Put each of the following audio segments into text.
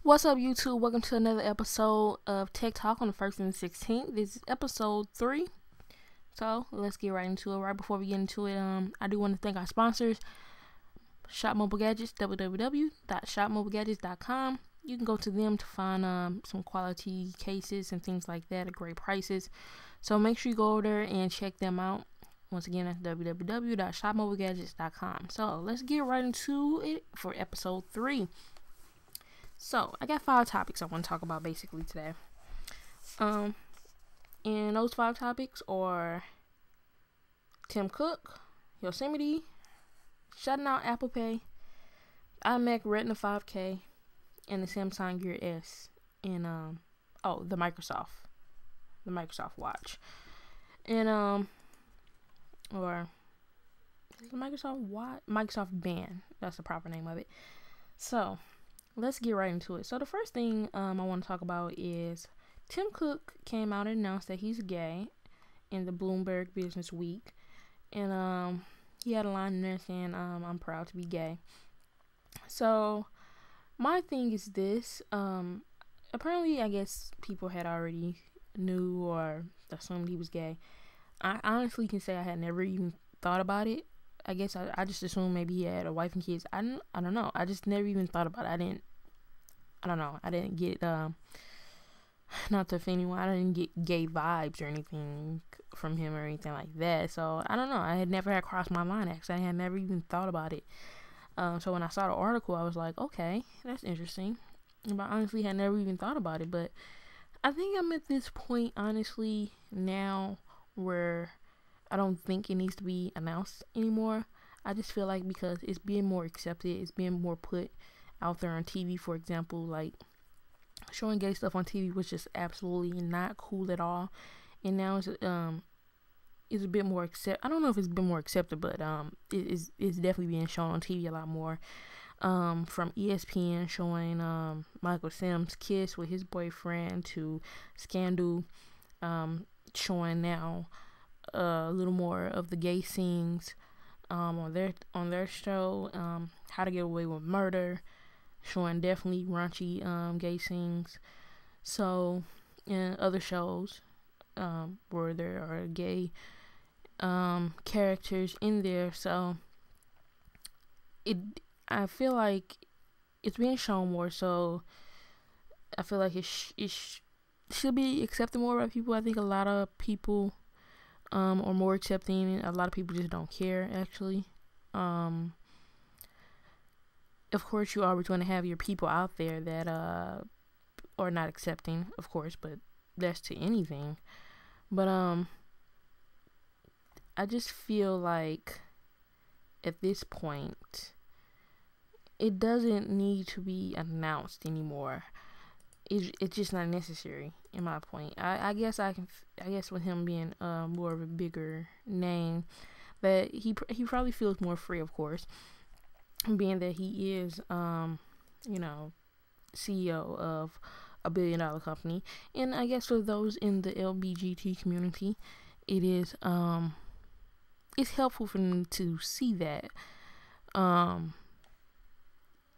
What's up, YouTube? Welcome to another episode of Tech Talk on the 1st and the 16th. This is episode 3. So, let's get right into it. Right before we get into it, I do want to thank our sponsors, Shop Mobile Gadgets, www.shopmobilegadgets.com. You can go to them to find some quality cases and things like that at great prices. So, make sure you go over there and check them out. Once again, that's www.shopmobilegadgets.com. So, let's get right into it for episode 3. So, I got 5 topics I want to talk about basically today. And those 5 topics are Tim Cook, Yosemite, shutting out Apple Pay, iMac Retina 5K, and the Samsung Gear S, and the Microsoft Watch, and or is it Microsoft Watch? Microsoft Band. That's the proper name of it. So, let's get right into it. So the first thing I want to talk about is Tim Cook came out and announced that he's gay in the Bloomberg Business Week. And he had a line in there saying, I'm proud to be gay. So my thing is this. Apparently, I guess people had already knew or assumed he was gay. I honestly can say I had never even thought about it. I guess I just assumed maybe he had a wife and kids. I don't know. I just never even thought about it. I didn't get, not to offend anyone, I didn't get gay vibes or anything from him or anything like that. So, I don't know. I had never had crossed my mind, actually. I had never even thought about it. So, when I saw the article, I was like, okay, that's interesting. But I honestly had never even thought about it. But I think I'm at this point, honestly, now where I don't think it needs to be announced anymore. I just feel like because it's being more accepted, it's being more put out there on TV, for example, like showing gay stuff on TV was just absolutely not cool at all. And now it's a bit more I don't know if it's been more accepted, but it's definitely being shown on TV a lot more. From ESPN showing Michael Sims kiss with his boyfriend to Scandal showing now a little more of the gay scenes on their show, How to Get Away with Murder, showing definitely raunchy gay scenes. So in other shows where there are gay characters in there, so I feel like it's being shown more, so I feel like it should be accepted more by people. I think a lot of people are more accepting. A lot of people just don't care, actually. Of course, you always want to have your people out there that are not accepting, of course, but that's to anything. But I just feel like at this point, it doesn't need to be announced anymore. It's just not necessary, in my point. I guess with him being more of a bigger name, that he probably feels more free, of course, being that he is CEO of a $1 billion company. And I guess for those in the LGBT community, it is it's helpful for them to see that.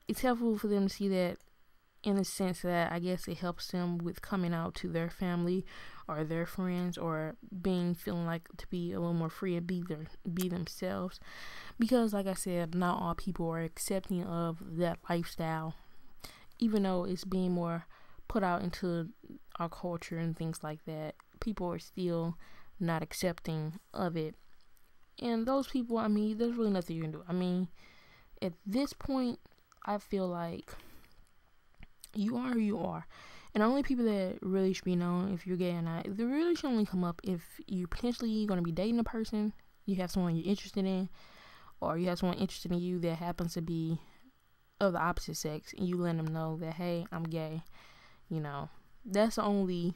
It's helpful for them to see that in the sense that I guess it helps them with coming out to their family or their friends, or feeling like to be a little more free and be themselves. Because like I said, not all people are accepting of that lifestyle, even though it's being more put out into our culture and things like that. People are still not accepting of it. And those people, I mean, there's really nothing you can do. I mean, at this point, I feel like you are who you are. And the only people that really should be known if you're gay or not, they really should only come up if you're potentially going to be dating a person, you have someone you're interested in, or you have someone interested in you that happens to be of the opposite sex, and you let them know that, hey, I'm gay. That's the only,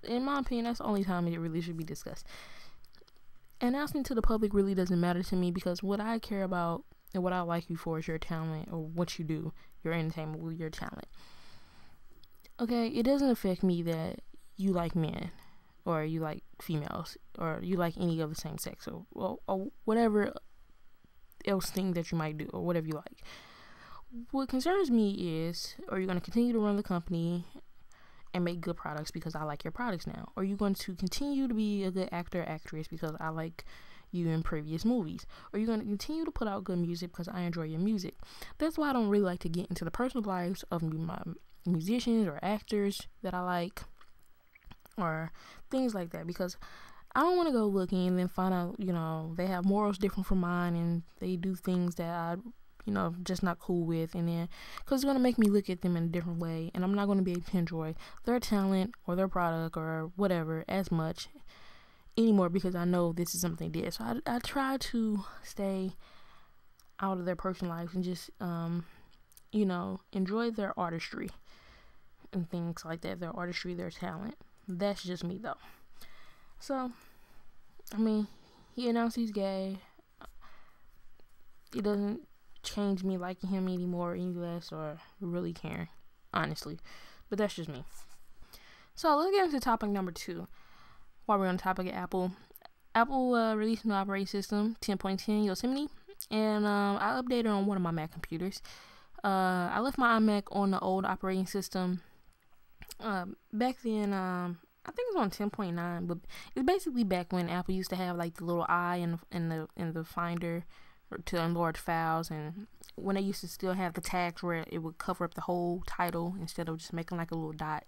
in my opinion, that's the only time it really should be discussed. Announcing to the public really doesn't matter to me, because what I care about and what I like you for is your talent, or what you do, your entertainment with your talent. Okay, it doesn't affect me that you like men, or you like females, or you like any of the same sex, or whatever else thing that you might do, or whatever you like. what concerns me is, are you going to continue to run the company and make good products because I like your products now? Or are you going to continue to be a good actor or actress because I like you in previous movies? Or are you going to continue to put out good music because I enjoy your music? That's why I don't really like to get into the personal lives of my musicians or actors that I like, or things like that, because I don't want to go looking and then find out, they have morals different from mine and they do things that I, just not cool with, and then, because it's going to make me look at them in a different way, and I'm not going to be able to enjoy their talent or their product or whatever as much anymore, because I know this is something they did. So I try to stay out of their personal lives and just, enjoy their artistry and things like that, their artistry, their talent. That's just me, though. So, I mean, he announced he's gay. It doesn't change me liking him anymore, any less, or really caring, honestly. But that's just me. So, let's get into topic number 2. While we're on the topic of Apple. Apple released a new operating system, 10.10 Yosemite. And I updated on one of my Mac computers. I left my iMac on the old operating system. Back then, I think it was on 10.9, but it's basically back when Apple used to have like the little eye in the Finder to enlarge files, and when they used to still have the tags where it would cover up the whole title instead of just making like a little dot.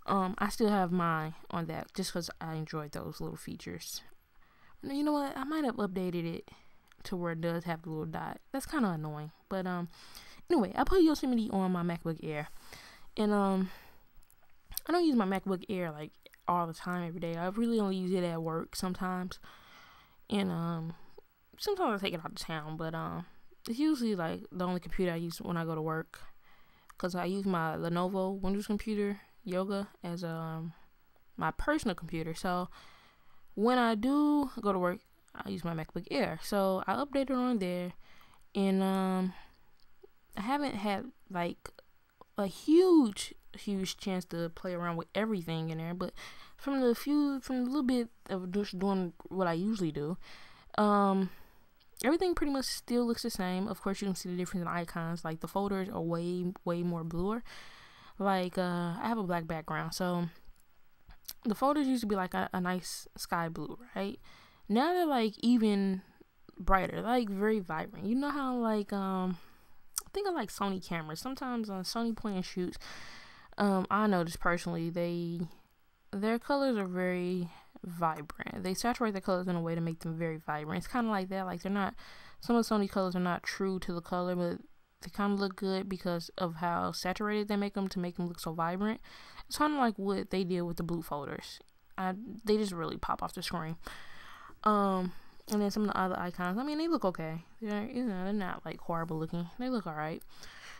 I still have mine on that just because I enjoyed those little features. You know what? I might have updated it to where it does have the little dot. That's kind of annoying, but anyway, I put Yosemite on my MacBook Air, and I don't use my MacBook Air like all the time every day. I really only use it at work sometimes. And sometimes I take it out of town, but it's usually like the only computer I use when I go to work, because I use my Lenovo Windows computer, Yoga, as my personal computer. So when I do go to work, I use my MacBook Air. So I updated on there, and I haven't had like a huge chance to play around with everything in there, but from the little bit of just doing what I usually do, everything pretty much still looks the same. Of course, you can see the difference in icons. Like the folders are way more bluer. Like I have a black background, so the folders used to be like a nice sky blue, right? Now they're like even brighter, like very vibrant. You know how like think of like Sony cameras. Sometimes on Sony point and shoots, I noticed personally their colors are very vibrant. They saturate their colors in a way to make them very vibrant. It's kind of like that. Like they're not, some of the Sony colors are not true to the color, but they kind of look good because of how saturated they make them to make them look so vibrant. It's kind of like what they did with the blue folders. They just really pop off the screen. And then some of the other icons, I mean, they look okay. They're not like horrible looking. They look alright.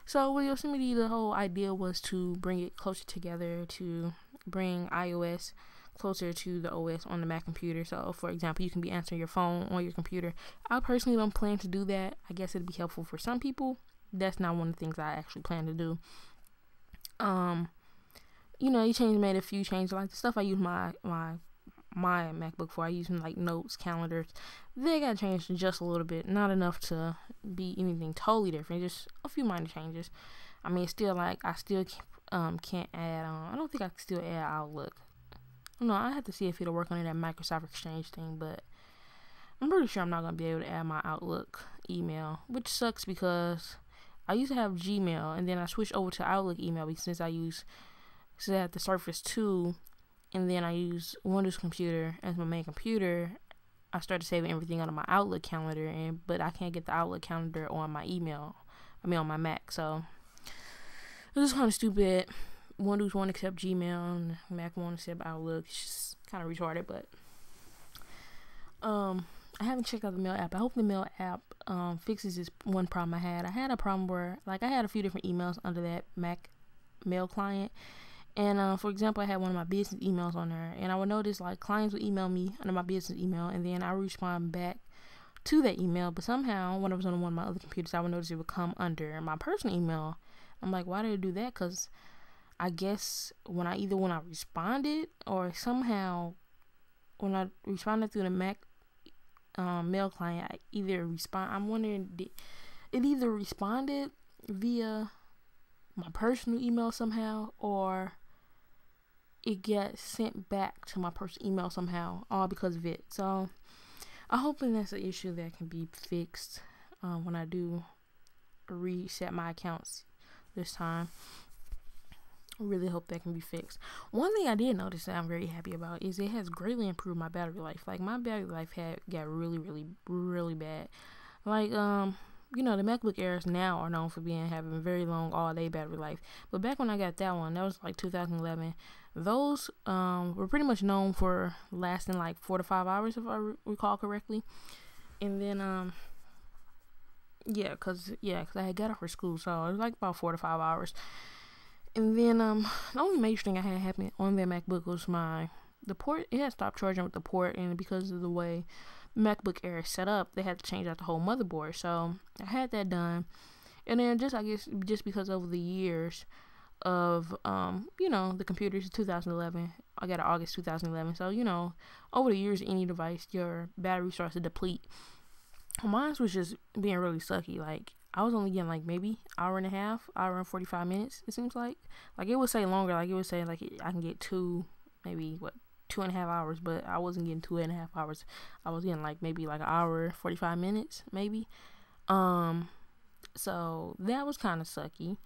So with Yosemite, the whole idea was to bring it closer together, to bring iOS closer to the OS on the Mac computer. So for example, you can be answering your phone on your computer. I personally don't plan to do that. I guess it'd be helpful for some people. That's not one of the things I actually plan to do. You made a few changes, like the stuff I use my MacBook for. I use them like notes, calendars. They got changed just a little bit, not enough to be anything totally different, just a few minor changes. I mean, still like I still can't add I don't think I can still add Outlook. No, I have to see if it'll work on that Microsoft Exchange thing, but I'm pretty sure I'm not gonna be able to add my Outlook email, which sucks because I used to have Gmail and then I switched over to Outlook email since I had the Surface 2. And then I use Windows computer as my main computer. I started saving everything on my Outlook calendar, but I can't get the Outlook calendar on my on my Mac. So this is kind of stupid. Windows won't accept Gmail, and Mac won't accept Outlook. It's just kind of retarded, but I haven't checked out the Mail app. I hope the Mail app fixes this one problem I had. I had a problem where like I had a few different emails under that Mac Mail client. And for example, I had one of my business emails on there, and I would notice like clients would email me under my business email, and then I would respond back to that email. But somehow, when I was on one of my other computers, I would notice it would come under my personal email. I'm like, why did it do that? Because I guess when I responded, or somehow when I responded through the Mac mail client, I'm wondering, it either responded via my personal email somehow, or it gets sent back to my personal email somehow, all because of it. So I'm hoping that's an issue that can be fixed when I do reset my accounts this time. I really hope that can be fixed. One thing I did notice that I'm very happy about is it has greatly improved my battery life. Like, my battery life got really, really, really bad. Like, the MacBook Airs now are known for having very long all-day battery life. But back when I got that one, that was like 2011. Those were pretty much known for lasting like 4 to 5 hours, if I recall correctly. And then cause I had got off for school, so it was like about 4 to 5 hours. And then the only major thing I had happen on that MacBook was the port. It had stopped charging with the port, and because of the way MacBook Air is set up, they had to change out the whole motherboard. So I had that done, and then just because over the years of the computers, 2011, I got it August 2011. So over the years, any device, your battery starts to deplete. Mine was just being really sucky. Like, I was only getting like maybe hour and 45 minutes. It seems like it would say longer. Like, it would say like I can get 2.5 hours, but I wasn't getting 2.5 hours. I was getting like maybe like an hour 45 minutes maybe. So that was kind of sucky.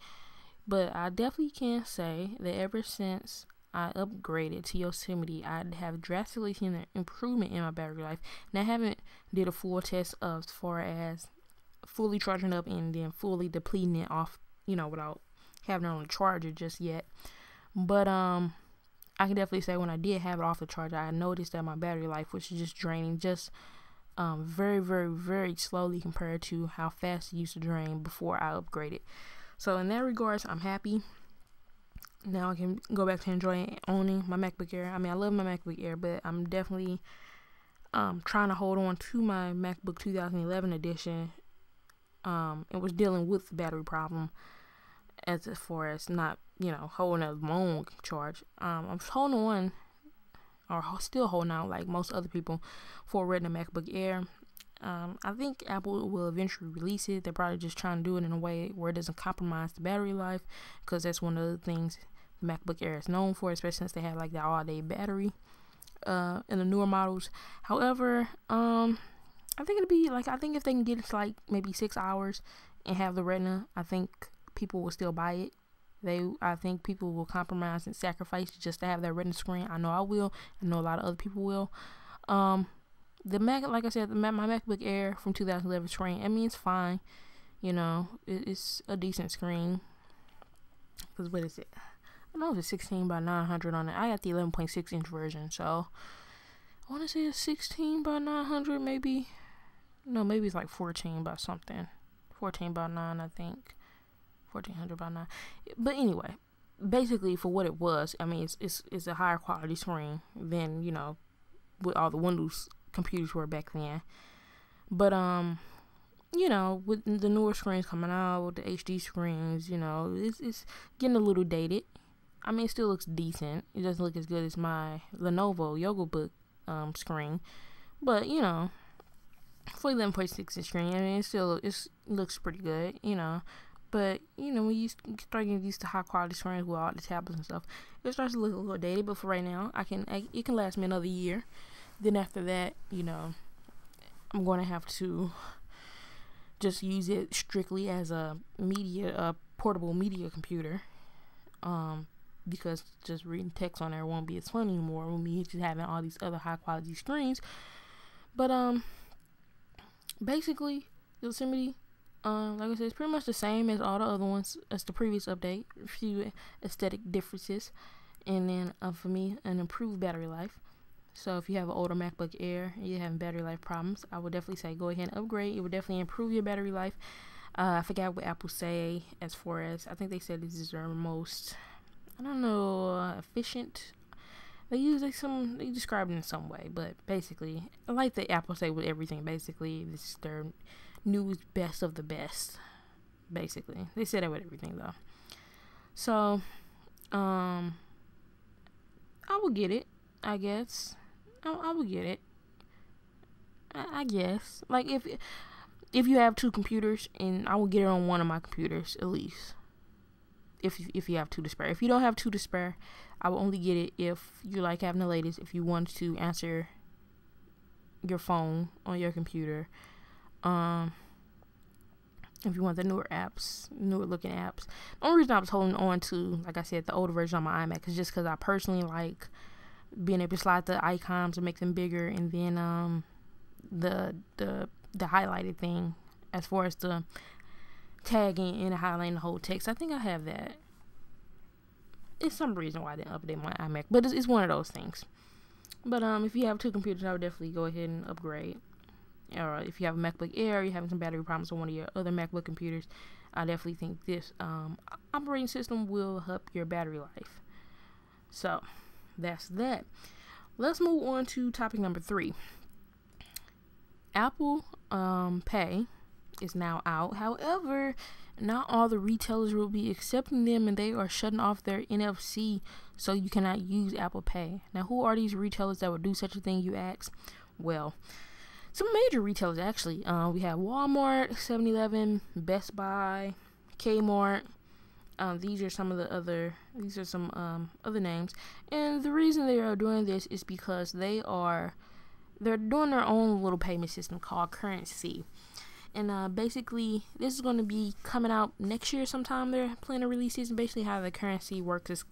But I definitely can say that ever since I upgraded to Yosemite, I have drastically seen an improvement in my battery life. And I haven't did a full test as far as fully charging up and then fully depleting it off, without having it on the charger just yet. But I can definitely say when I did have it off the charger, I noticed that my battery life was just draining very, very, very slowly compared to how fast it used to drain before I upgraded. So in that regards, I'm happy. Now I can go back to enjoying owning my MacBook Air. I mean, I love my MacBook Air, but I'm definitely trying to hold on to my MacBook 2011 edition. It was dealing with the battery problem as far as not, holding a long charge. I'm holding on, or still holding out like most other people, for a Retina MacBook Air. I think Apple will eventually release it. They're probably just trying to do it in a way where it doesn't compromise the battery life, because that's one of the things the MacBook Air is known for, especially since they have like the all-day battery in the newer models. However, I think I think if they can get it to like maybe 6 hours and have the Retina, I think people will still buy it. I think people will compromise and sacrifice just to have that Retina screen. I know I will. I know a lot of other people will. The Mac, like I said, my MacBook Air from 2011 screen, I mean, it's fine. It's a decent screen. Because what is it? I know it's a 16 by 900 on it. I got the 11.6 inch version, so I want to say it's 16 by 900, maybe. No, maybe it's like 14 by something. 14 by 9, I think. 1400 by 9. But anyway, basically for what it was, I mean, it's a higher quality screen than, what all the Windows computers were back then. But with the newer screens coming out, with the HD screens, it's getting a little dated. I mean, it still looks decent. It doesn't look as good as my Lenovo Yoga Book screen, but for 11.6 inch screen, I mean, it looks pretty good, But when you start getting used to high quality screens with all the tablets and stuff, it starts to look a little dated. But for right now, it can last me another year. Then after that, I'm going to have to just use it strictly as a portable media computer. Because just reading text on there won't be as fun anymore when we just having all these other high quality screens. But basically, Yosemite, like I said, it's pretty much the same as all the other ones as the previous update. A few aesthetic differences, and then for me, an improved battery life. So if you have an older MacBook Air and you're having battery life problems, I would definitely say go ahead and upgrade. It would definitely improve your battery life. I forgot what Apple say as far as, I think they said this is their most, efficient. They describe it in some way, but basically, I like the Apple say with everything. Basically, this is their newest best of the best. Basically, they said that with everything though. So, I will get it. I guess I will get it. I guess, like, if if you have two computers, and I will get it on one of my computers at least. If you have two to spare. If you don't have two to spare, I will only get it if you like having the latest. If you want to answer your phone on your computer, if you want the newer looking apps. The only reason I was holding on to, like I said, the older version on my iMac is just because I personally like being able to slide the icons and make them bigger, and then the highlighted thing as far as the tagging and highlighting the whole text. I think I have that. It's some reason why I didn't update my iMac, but it's one of those things. But if you have two computers, I would definitely go ahead and upgrade. Or if you have a MacBook Air, you're having some battery problems on one of your other MacBook computers, I definitely think this operating system will help your battery life. So that's that. Let's move on to topic number 3. Apple Pay is now out. However, not all the retailers will be accepting them, and they are shutting off their NFC, so you cannot use Apple Pay. Now, who are these retailers that would do such a thing, you ask? Well, some major retailers actually. We have Walmart, 7-Eleven, Best Buy, Kmart. These are some other names, and the reason they are doing this is because they're doing their own little payment system called Currency. And basically, this is going to be coming out next year sometime. They're planning to release this. And basically, how the Currency works is,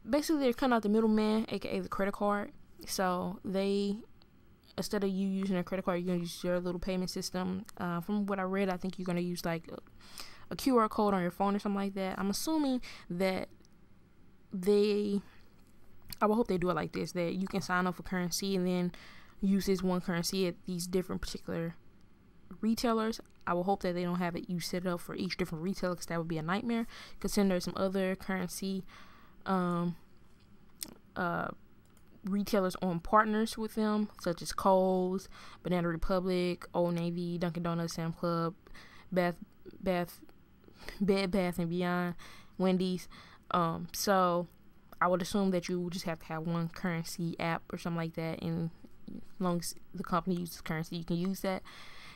basically they're cutting out the middleman, aka the credit card. So instead of you using a credit card, you're going to use your little payment system. From what I read, I think you're going to use like a QR code on your phone or something like that. I'm assuming that I would hope they do it like this, that you can sign up for Currency and then use this one currency at these different particular retailers. I will hope that they don't have it you set it up for each different retailer, because that would be a nightmare, considering there's some other currency retailers on partners with them, such as Kohl's, Banana Republic, Old Navy, Dunkin' Donuts, Sam Club, Bed Bath and Beyond, Wendy's. So I would assume that you just have to have one currency app or something like that, and as long as the company uses Currency, you can use that.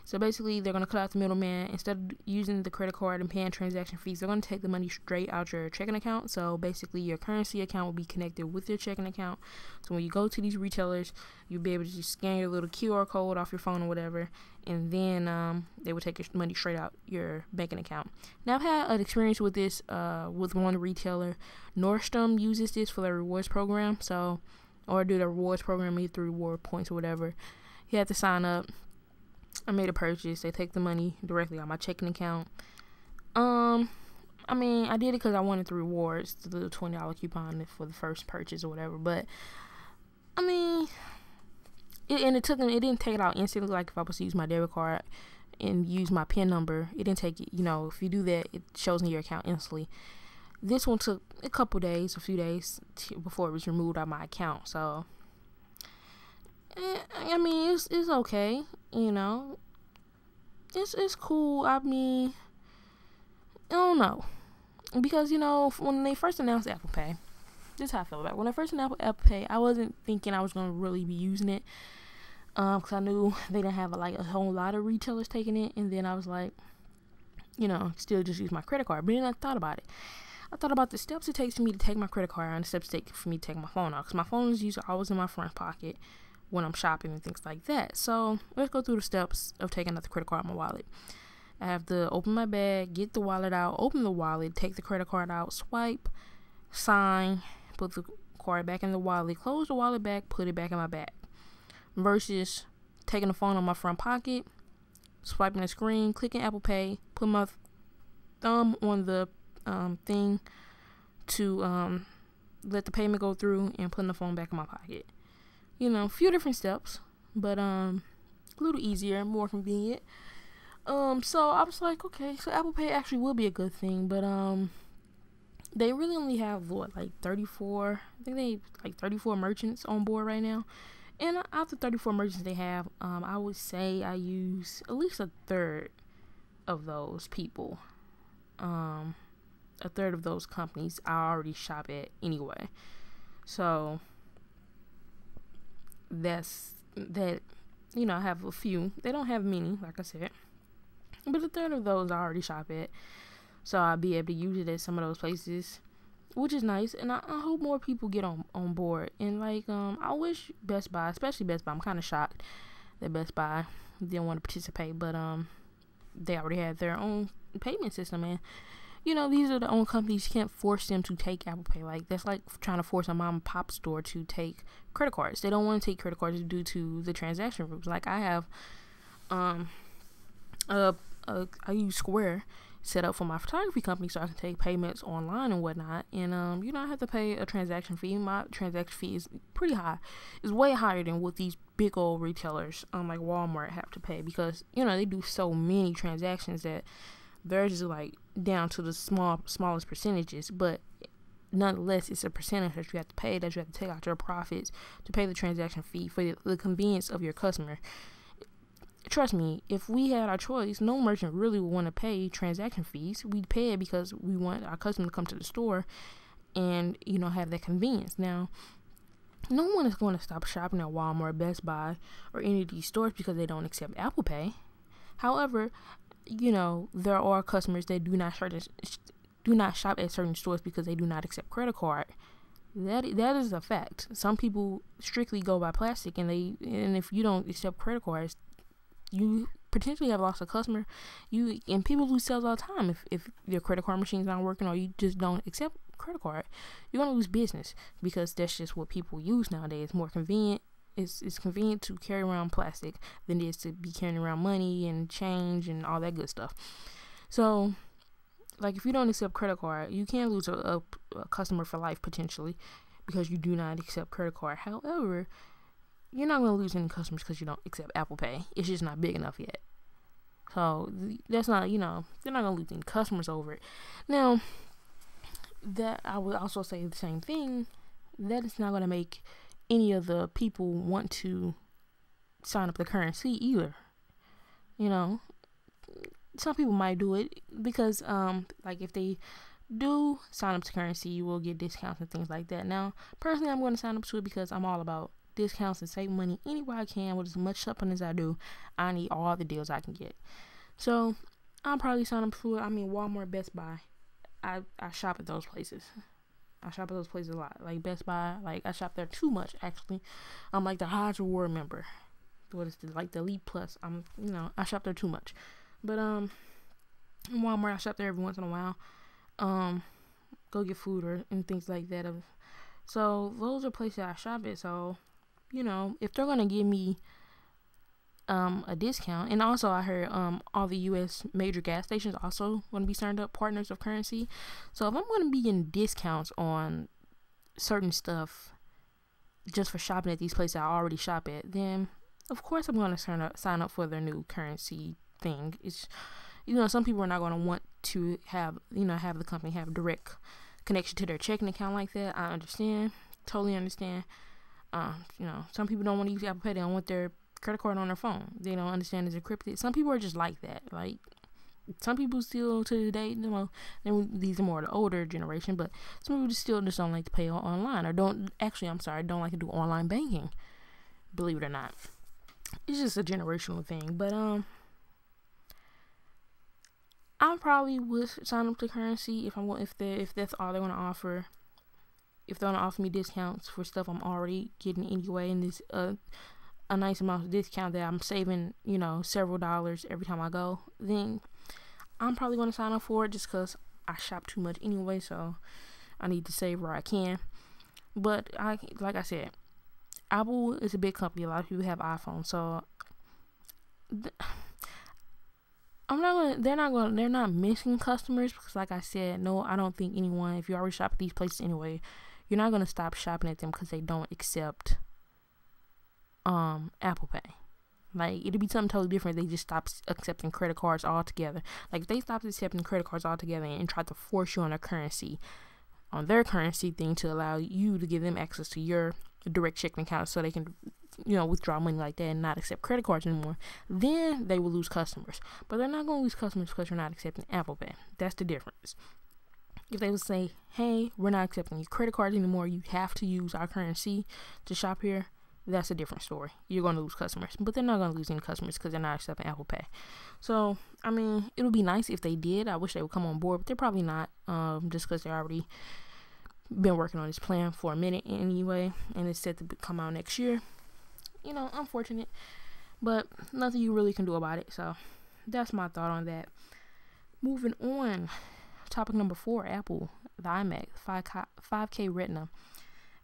So basically, they're going to cut out the middleman. Instead of using the credit card and paying transaction fees, they're going to take the money straight out your checking account. So basically, your Currency account will be connected with your checking account. So when you go to these retailers, you'll be able to just scan your little QR code off your phone or whatever, and then they will take your money straight out your banking account. Now, I've had an experience with this with one retailer. Nordstrom uses this for their rewards program. Or do the rewards program, either through reward points or whatever. You have to sign up. I made a purchase. They take the money directly out my checking account. I did it because I wanted the rewards, the $20 coupon for the first purchase or whatever. But it didn't take it out instantly. Like if I was to use my debit card and use my PIN number, it didn't take it. If you do that, it shows in your account instantly. This one took a few days before it was removed out of my account. So, it's okay. It's cool. I don't know. Because, when they first announced Apple Pay, this is how I feel about it. When I first announced Apple Pay, I wasn't thinking I was going to really be using it. Because I knew they didn't have a whole lot of retailers taking it. And then I was like, still just use my credit card. But then I thought about it. I thought about the steps it takes for me to take my credit card out and the steps it takes for me to take my phone out. Because my phone is usually always in my front pocket when I'm shopping and things like that. So let's go through the steps of taking out the credit card out of my wallet. I have to open my bag, get the wallet out, open the wallet, take the credit card out, swipe, sign, put the card back in the wallet, close the wallet back, put it back in my bag. Versus taking the phone on my front pocket, swiping the screen, clicking Apple Pay, put my thumb on the thing to let the payment go through, and putting the phone back in my pocket. A few different steps, but a little easier, more convenient. So I was like, okay, so Apple Pay actually will be a good thing, but they really only have 34. I think they have 34 merchants on board right now. And out of the 34 merchants they have, I would say I use at least a third of those people. A third of those companies I already shop at anyway. So that's that. I have a few. They don't have many, like I said, but a third of those I already shop at, so I'll be able to use it at some of those places, which is nice. And I hope more people get on board. And I wish Best Buy, especially Best Buy, I'm kind of shocked that Best Buy didn't want to participate, but they already had their own payment system, and these are the own companies. You can't force them to take Apple Pay. Like, that's like trying to force a mom and pop store to take credit cards. They don't want to take credit cards due to the transaction rules. Like, I have I use Square set up for my photography company so I can take payments online and whatnot, and I have to pay a transaction fee. My transaction fee is pretty high. It's way higher than what these big old retailers like Walmart have to pay, because they do so many transactions that they're just like down to the smallest percentages, but nonetheless it's a percentage that you have to pay, that you have to take out your profits to pay the transaction fee for the convenience of your customer. Trust me, if we had our choice, no merchant really would want to pay transaction fees. We'd pay it because we want our customer to come to the store and have that convenience. Now, no one is going to stop shopping at Walmart, Best Buy, or any of these stores because they don't accept Apple Pay. However, there are customers that do not shop at certain stores because they do not accept credit card. That is a fact. Some people strictly go by plastic, and if you don't accept credit cards, you potentially have lost a customer. And people lose sales all the time if your credit card machine's not working, or you just don't accept credit card. You're gonna lose business, because that's just what people use nowadays. It's more convenient. It's convenient to carry around plastic than it is to be carrying around money and change and all that good stuff. So, like, if you don't accept credit card, you can lose a customer for life potentially, because you do not accept credit card. However, you're not going to lose any customers because you don't accept Apple Pay. It's just not big enough yet. So that's not, they're not going to lose any customers over it. Now, that I would also say the same thing, that is not going to make any of the people want to sign up the currency either. Some people might do it because, like, if they do sign up to currency, you will get discounts and things like that. Now, personally, I'm going to sign up to it because I'm all about discounts and save money anywhere I can with as much shopping as I do. I need all the deals I can get. So, I'll probably sign up to it. Walmart, Best Buy. I shop at those places. I shop at those places a lot. Like Best Buy, like, I shop there too much, actually. I'm like the Hodge Reward member. What is it? Like the Elite Plus. I shop there too much. But in Walmart, I shop there every once in a while. Go get food and things like that. So those are places I shop at. So, if they're gonna give me a discount, and also I heard all the U.S. major gas stations also going to be signed up partners of currency. So if I'm going to be getting discounts on certain stuff just for shopping at these places I already shop at, then of course I'm going to sign up for their new currency thing. It's some people are not going to want to have the company have direct connection to their checking account like that. I understand, totally understand. Some people don't want to use Apple Pay. They don't want their credit card on their phone. They don't understand it's encrypted. Some people are just like that. Like, some people still to today, these are more the older generation, but some people just don't like to pay online, or don't like to do online banking. Believe it or not, it's just a generational thing. But I probably would sign up to currency if that's all they want to offer. If they want to offer me discounts for stuff I'm already getting anyway, and this a nice amount of discount that I'm saving, several dollars every time I go, then I'm probably going to sign up for it, just because I shop too much anyway, so I need to save where I can. But like I said, Apple is a big company. A lot of people have iPhones, so they're not missing customers, because like I said, no, I don't think anyone, if you already shop at these places anyway, you're not going to stop shopping at them because they don't accept Apple Pay. Like, it'd be something totally different if they just stopped accepting credit cards altogether. Like, if they stopped accepting credit cards altogether and tried to force you on their currency thing to allow you to give them access to your direct checking account so they can, withdraw money like that and not accept credit cards anymore, then they will lose customers. But they're not going to lose customers because you're not accepting Apple Pay. That's the difference. If they would say, hey, we're not accepting your credit cards anymore, you have to use our currency to shop here, that's a different story. You're going to lose customers, but they're not going to lose any customers because they're not accepting Apple Pay. So, I mean, it would be nice if they did. I wish they would come on board, but they're probably not, just because they're already been working on this plan for a minute anyway, and it's set to come out next year. You know, unfortunate, but nothing you really can do about it. So, that's my thought on that. Moving on, topic number 4, Apple, the iMac 5K Retina.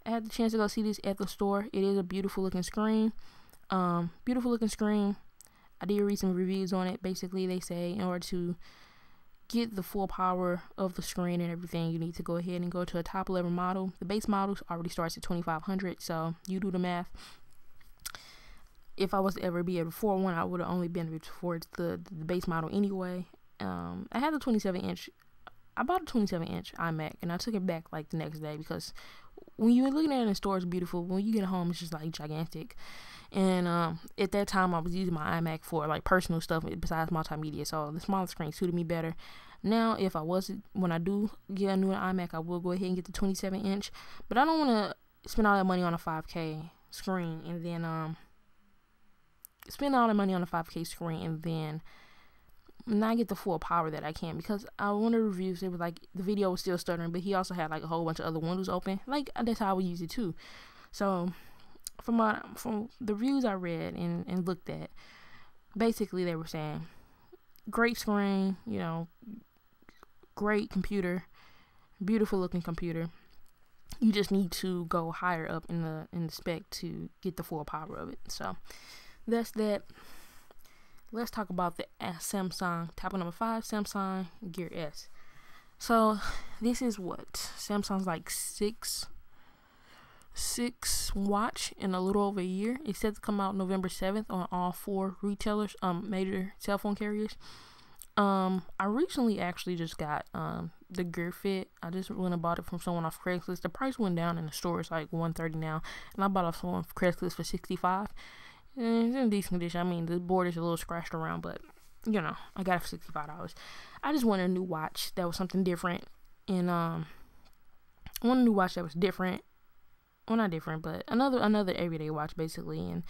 I had the chance to go see this at the store. It is a beautiful looking screen. I did read some reviews on it. Basically, they say in order to get the full power of the screen and everything, you need to go ahead and go to a top level model. The base model already starts at $2,500, so you do the math. If I was to ever be able to afford one, I would have only been towards the base model anyway. I had the 27-inch. I bought a 27-inch iMac, and I took it back like the next day because when you're looking at it in the store, it's beautiful. When you get home, it's just like gigantic. And at that time, I was using my iMac for like personal stuff besides multimedia, so the smaller screen suited me better. Now, when I do get a new iMac, I will go ahead and get the 27-inch. But I don't want to spend all that money on a 5K screen and then not get the full power that I can, because one of the reviews, it was like the video was still stuttering, but he also had like a whole bunch of other windows open. Like, that's how I would use it too. So from the reviews I read and looked at, basically they were saying great screen, you know, great computer, beautiful looking computer. You just need to go higher up in the spec to get the full power of it. So that's that. Let's talk about the Samsung. Topic number 5, Samsung Gear S. So this is what Samsung's like six watch in a little over a year. It's set to come out November 7th on all 4 retailers, major cell phone carriers. I recently actually just got the Gear Fit. I just went and bought it from someone off Craigslist. The price went down in the store. It's like $130 now, and I bought it off someone off Craigslist for $65. And it's in decent condition. I mean, the board is a little scratched around, but you know, I got it for $65. I just wanted a new watch that was something different, and wanted a new watch that was different. Well, not different, but another everyday watch basically, and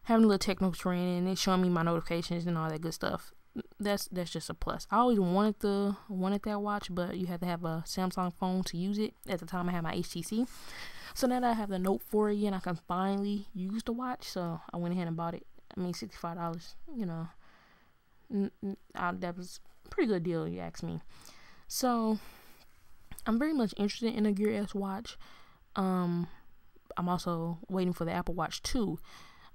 having a little technical training and it showing me my notifications and all that good stuff. That's just a plus. I always wanted that watch, but you have to have a Samsung phone to use it. At the time, I had my HTC. So now that I have the Note 4 again, I can finally use the watch. So I went ahead and bought it. I mean, $65, you know, that was a pretty good deal, you ask me. So I'm very much interested in a Gear S watch. I'm also waiting for the Apple Watch 2.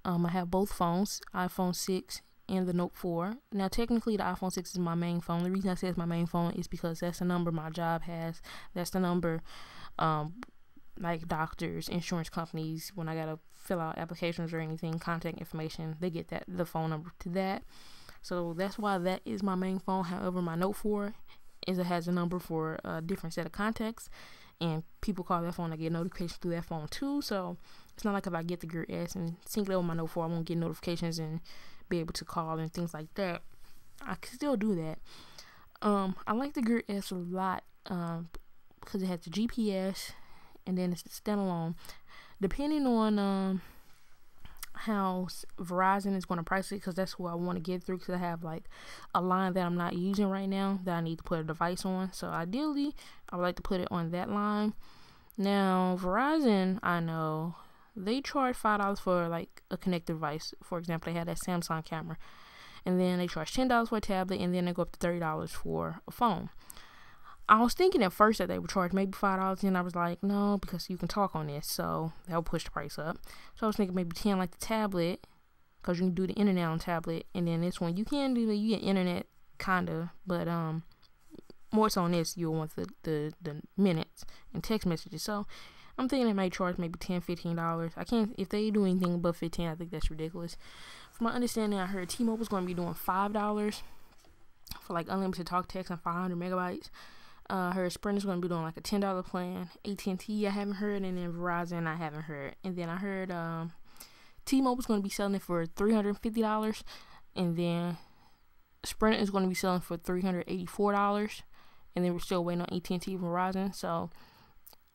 I have both phones, iPhone 6 and the Note 4. Now, technically, the iPhone 6 is my main phone. The reason I say it's my main phone is because that's the number my job has. That's the number, like doctors, insurance companies, when I gotta fill out applications or anything, contact information, they get the phone number to that. So that's why that is my main phone. However, my Note 4 has a number for a different set of contacts, and people call that phone. I get notifications through that phone too. So it's not like if I get the Gear S and sync it over my Note 4, I won't get notifications and be able to call and things like that. I can still do that. I like the Gear S a lot because it has the GPS, and then it's the standalone. Depending on how Verizon is going to price it, because that's who I want to get through, because I have like a line that I'm not using right now that I need to put a device on. So ideally, I would like to put it on that line. Now, Verizon, I know they charge $5 for like a connected device. For example, they had that Samsung camera, and then they charge $10 for a tablet, and then they go up to $30 for a phone. I was thinking at first that they would charge maybe $5, and I was like, no, because you can talk on this, so that would push the price up. So I was thinking maybe 10 like the tablet, because you can do the internet on tablet, and then this one you can do you get internet kinda, but more so on this you'll want the minutes and text messages. So I'm thinking they might charge maybe $10-15. I can't, if they do anything above $15, I think that's ridiculous. From my understanding, I heard T-Mobile is going to be doing $5 for like unlimited talk, text, and 500 megabytes. I heard Sprint is going to be doing like a $10 plan. AT&T I haven't heard, and then Verizon I haven't heard. And then I heard T-Mobile is going to be selling it for $350, and then Sprint is going to be selling for $384, and then we're still waiting on AT&T and Verizon. So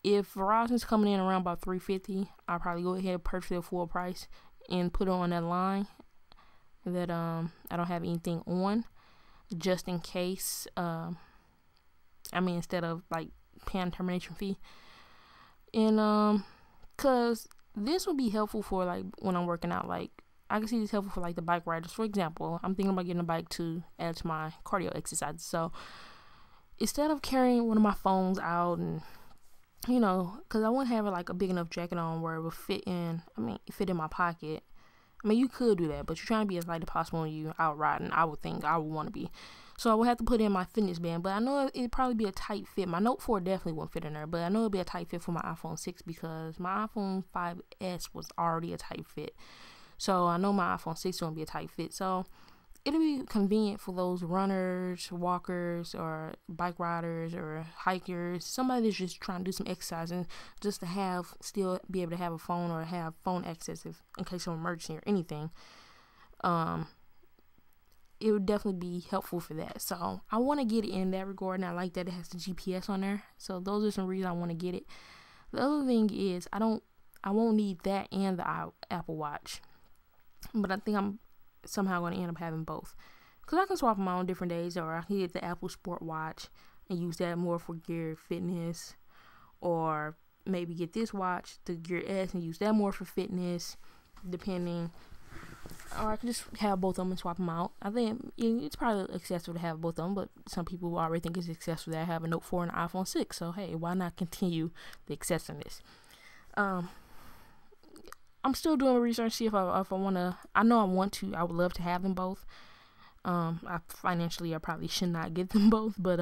if Verizon's coming in around about $350, I'll probably go ahead and purchase it full price and put it on that line that I don't have anything on, just in case. Instead of like paying termination fee, and cause this would be helpful for like when I'm working out. Like I can see this helpful for like the bike riders. For example, I'm thinking about getting a bike to add to my cardio exercises. So instead of carrying one of my phones out and because I wouldn't have like a big enough jacket on where it would fit in my pocket. You could do that, but you're trying to be as light as possible when you out riding. I would think I would want to be. So I would have to put in my fitness band, but I know it'd probably be a tight fit. My Note 4 definitely wouldn't fit in there, but I know it'd be a tight fit for my iPhone 6 because my iPhone 5S was already a tight fit. So I know my iPhone 6 is going to be a tight fit. So it'll be convenient for those runners, walkers, or bike riders, or hikers, somebody that's just trying to do some exercise and just to still be able to have a phone or have phone access in case of emergency or anything. It would definitely be helpful for that. So I want to get it in that regard, and I like that it has the GPS on there. So those are some reasons I want to get it. The other thing is I won't need that and the Apple Watch, but I think I'm somehow going to end up having both, because I can swap them out on different days, or I can get the Apple Sport Watch and use that more for gear fitness, or maybe get this watch, the Gear S, and use that more for fitness, depending. Or I can just have both of them and swap them out. I think it's probably excessive to have both of them, but some people already think it's excessive that I have a Note 4 and an iPhone 6, so hey, why not continue the excessiveness? I'm still doing research, see if I want to. I know I want to. I would love to have them both. I probably should not get them both, but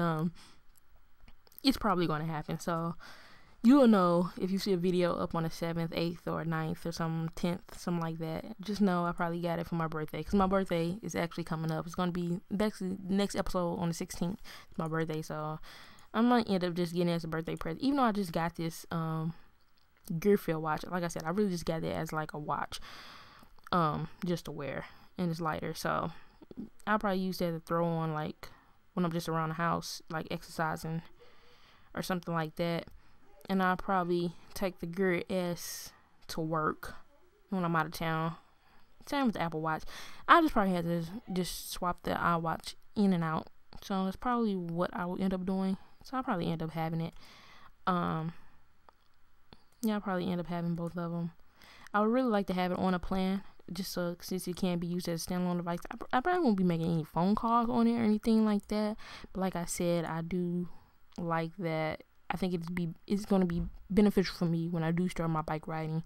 it's probably going to happen. So you'll know if you see a video up on the 7th, 8th, or 9th, or some 10th, something like that. Just know I probably got it for my birthday, because my birthday is actually coming up. It's going to be next episode on the 16th. It's my birthday, so I might end up just getting it as a birthday present, even though I just got this Gearfield watch. Like I said, I really just got it as like a watch, just to wear, and it's lighter, so I'll probably use that to throw on like when I'm just around the house, like exercising or something like that. And I'll probably take the Gear S to work when I'm out of town. Same with the Apple Watch. I just probably have to just swap the iWatch in and out, so that's probably what I will end up doing. So I'll probably end up having it. Yeah, I'll probably end up having both of them. I would really like to have it on a plan, just so since it can be used as a standalone device. I probably won't be making any phone calls on it or anything like that. But like I said, I do like that. I think it's going to be beneficial for me when I do start my bike riding,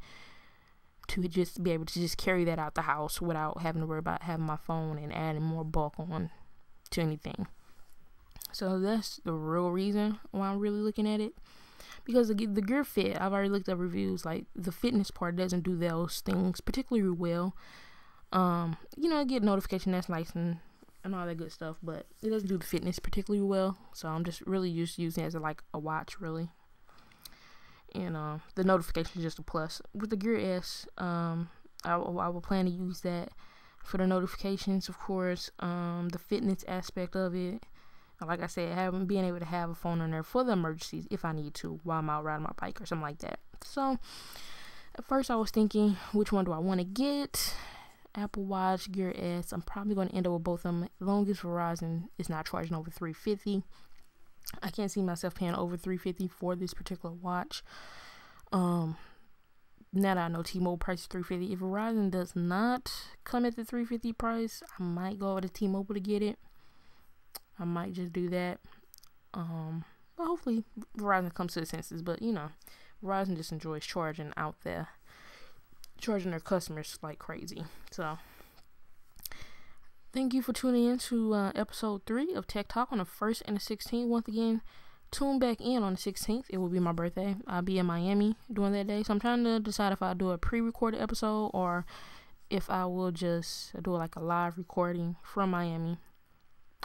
to just be able to just carry that out the house without having to worry about having my phone and adding more bulk on to anything. So that's the real reason why I'm really looking at it. Because the Gear Fit, I've already looked up reviews, like the fitness part doesn't do those things particularly well. Get notification, that's nice and all that good stuff, but it doesn't do the fitness particularly well. So I'm just really just using it as like a watch, really. And the notification is just a plus. With the Gear S, I will plan to use that for the notifications, of course. The fitness aspect of it. Like I said, being able to have a phone on there for the emergencies if I need to while I'm out riding my bike or something like that. So at first I was thinking, which one do I want to get? Apple Watch, Gear S. I'm probably going to end up with both of them, as long as Verizon is not charging over $350. I can't see myself paying over $350 for this particular watch. Now that I know T-Mobile price is $350, if Verizon does not come at the $350 price, I might go over to T-Mobile to get it. I might just do that. But hopefully Verizon comes to the senses. But Verizon just enjoys charging their customers like crazy. So thank you for tuning in to episode 3 of Tech Talk on the 1st and the 16th. Once again, tune back in on the 16th. It will be my birthday. I'll be in Miami during that day. So I'm trying to decide if I'll do a pre-recorded episode or if I will just do like a live recording from Miami.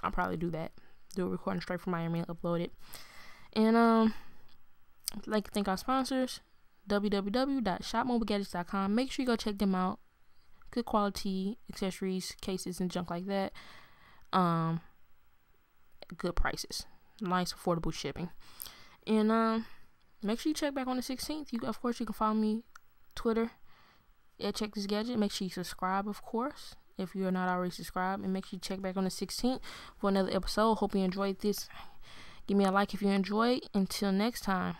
I'll probably do that. Do a recording straight from Miami and upload it. And I'd like to thank our sponsors, www.shopmobilegadgets.com. Make sure you go check them out. Good quality accessories, cases, and junk like that. Good prices. Nice, affordable shipping. And make sure you check back on the 16th. Of course, you can follow me Twitter at CheckThisGadget. Make sure you subscribe, of course, if you're not already subscribed, and make sure you check back on the 16th for another episode. Hope you enjoyed this. Give me a like if you enjoyed. Until next time.